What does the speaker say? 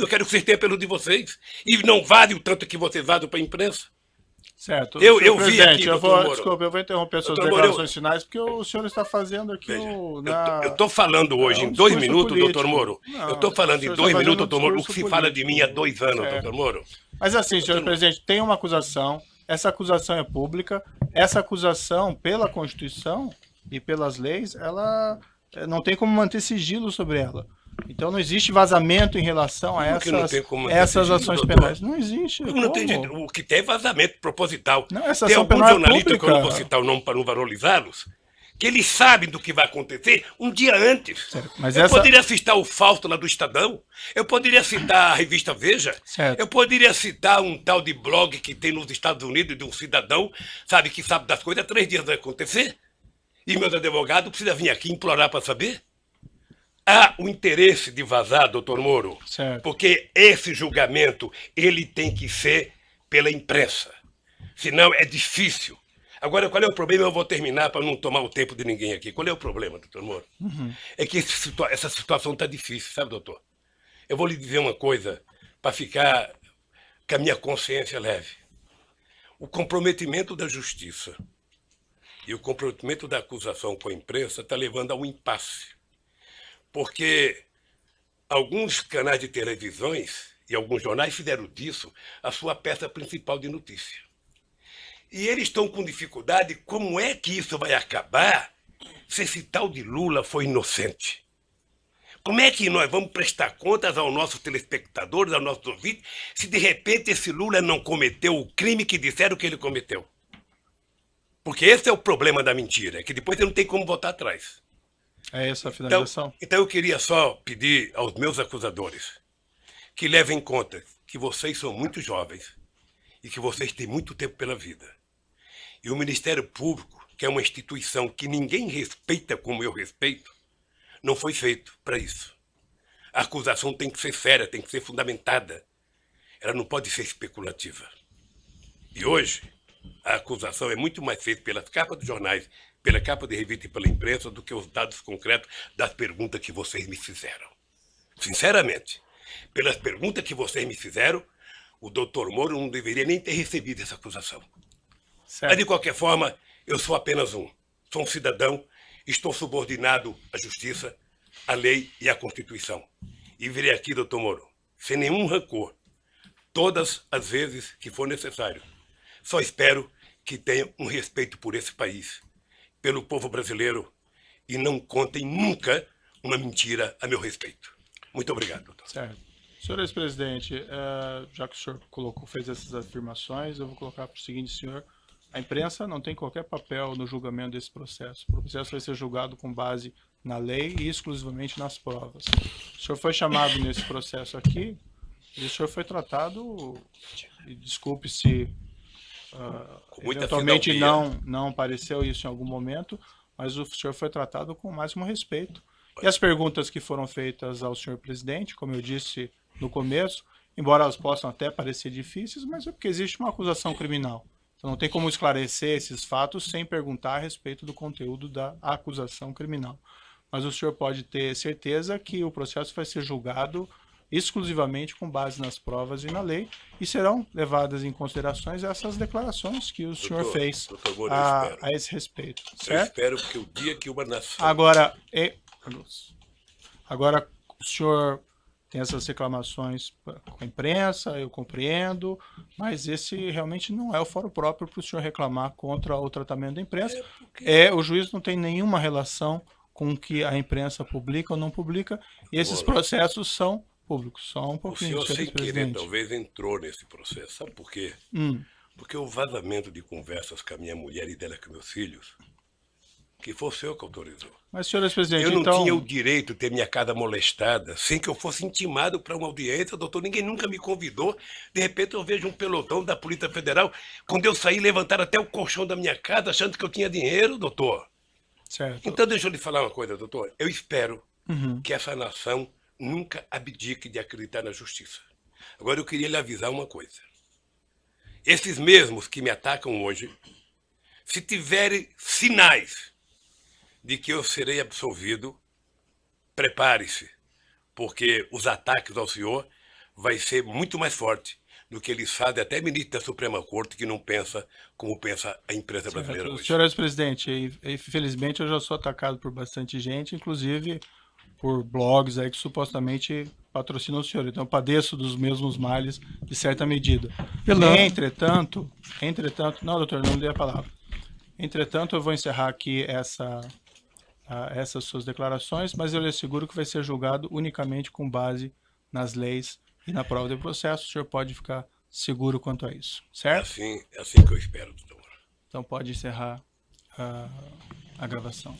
Eu quero que vocês tenham pelo de vocês. E não vale o tanto que vocês vazam para a imprensa. Certo. Eu vi Presidente, aqui, doutor Moro. desculpa, eu vou interromper suas Doutor Moro, declarações finais, porque o senhor está fazendo aqui veja, o, eu na, estou falando hoje em um 2 minutos, doutor político. Moro. Eu Não, estou o falando em senhor está 2 minutos, fazendo um doutor Moro, o que se fala de mim há político. 2 anos, Certo. doutor Moro. Mas assim, senhor presidente, tem uma acusação, essa acusação é pública, essa acusação, pela Constituição e pelas leis, ela não tem como manter sigilo sobre ela. Então não existe vazamento em relação a essas ações penais. Não existe. Não tem jeito. O que tem é vazamento proposital. Não, essa tem ação alguns penal é jornalistas, que eu não vou pública. citar o nome para não valorizá-los, que eles sabem do que vai acontecer um dia antes. Certo, mas eu poderia citar o Fausto lá do Estadão, eu poderia citar a revista Veja, certo. eu poderia citar um tal de blog que tem nos Estados Unidos de um cidadão, sabe, que sabe das coisas, 3 dias vai acontecer. E meus advogados precisam vir aqui implorar para saber. Há o interesse de vazar, doutor Moro, certo. porque esse julgamento ele tem que ser pela imprensa. Senão é difícil. Agora, qual é o problema? Eu vou terminar para não tomar o tempo de ninguém aqui. Qual é o problema, doutor Moro? É que essa situação está difícil, sabe, doutor? Eu vou lhe dizer uma coisa para ficar com a minha consciência leve. O comprometimento da justiça e o comprometimento da acusação com a imprensa está levando a um impasse. Porque alguns canais de televisões e alguns jornais fizeram disso a sua peça principal de notícia. E eles estão com dificuldade, como é que isso vai acabar se esse tal de Lula foi inocente? Como é que nós vamos prestar contas aos nossos telespectadores, aos nossos ouvintes, se de repente esse Lula não cometeu o crime que disseram que ele cometeu? Porque esse é o problema da mentira, que depois você não tem como voltar atrás. É essa a finalização? Então eu queria só pedir aos meus acusadores que levem em conta que vocês são muito jovens e que vocês têm muito tempo pela vida. E o Ministério Público, que é uma instituição que ninguém respeita como eu respeito, não foi feito para isso. A acusação tem que ser séria, tem que ser fundamentada. Ela não pode ser especulativa. E hoje, a acusação é muito mais feita pelas capas dos jornais, pela capa de revista e pela imprensa, do que os dados concretos das perguntas que vocês me fizeram. Sinceramente, pelas perguntas que vocês me fizeram, o doutor Moro não deveria nem ter recebido essa acusação. Certo. Mas, de qualquer forma, eu sou apenas um. Sou um cidadão, estou subordinado à justiça, à lei e à Constituição. E virei aqui, doutor Moro, sem nenhum rancor, todas as vezes que for necessário. Só espero que tenham um respeito por esse país, pelo povo brasileiro, e não contem nunca uma mentira a meu respeito. Muito obrigado, doutor. Certo. Senhor ex-presidente, já que o senhor fez essas afirmações, eu vou colocar para o seguinte, senhor. A imprensa não tem qualquer papel no julgamento desse processo. O processo vai ser julgado com base na lei e exclusivamente nas provas. O senhor foi chamado nesse processo aqui e o senhor foi tratado, e desculpe se eventualmente não pareceu isso em algum momento, mas o senhor foi tratado com o máximo respeito. E as perguntas que foram feitas ao senhor presidente, como eu disse no começo, embora elas possam até parecer difíceis, mas é porque existe uma acusação criminal. Então não tem como esclarecer esses fatos sem perguntar a respeito do conteúdo da acusação criminal. Mas o senhor pode ter certeza que o processo vai ser julgado exclusivamente com base nas provas e na lei, e serão levadas em considerações essas declarações que o senhor fez Moro, a esse respeito. Certo? Eu espero que o dia que uma nação... Agora, o senhor tem essas reclamações com a imprensa, eu compreendo, mas esse realmente não é o fórum próprio para o senhor reclamar contra o tratamento da imprensa. O juiz não tem nenhuma relação com o que a imprensa publica ou não publica, e esses processos são públicos. Só um pouquinho, o senhor, sem querer, talvez entrou nesse processo. Sabe por quê? Porque o vazamento de conversas com a minha mulher e dela com meus filhos, que foi o senhor que autorizou. Mas, senhor ex-presidente, eu não então... tinha o direito de ter minha casa molestada sem que eu fosse intimado para uma audiência, doutor. Ninguém nunca me convidou. De repente eu vejo um pelotão da Polícia Federal. Quando eu saí, levantaram até o colchão da minha casa, achando que eu tinha dinheiro, doutor. Certo. Então deixa eu lhe falar uma coisa, doutor. Eu espero que essa nação nunca abdique de acreditar na justiça. Agora eu queria lhe avisar uma coisa. Esses mesmos que me atacam hoje, se tiverem sinais de que eu serei absolvido, prepare-se, porque os ataques ao senhor vai ser muito mais forte do que ele sabe, até ministro da Suprema Corte, que não pensa como pensa a imprensa brasileira hoje. Senhor ex-presidente, infelizmente eu já sou atacado por bastante gente, inclusive por blogs aí que supostamente patrocinam o senhor. Então eu padeço dos mesmos males de certa medida. Entretanto, não, doutor, não dei a palavra. Entretanto, eu vou encerrar aqui essas suas declarações, mas eu lhe asseguro que vai ser julgado unicamente com base nas leis e na prova de processo. O senhor pode ficar seguro quanto a isso, certo? É assim que eu espero, doutor. Então pode encerrar a gravação.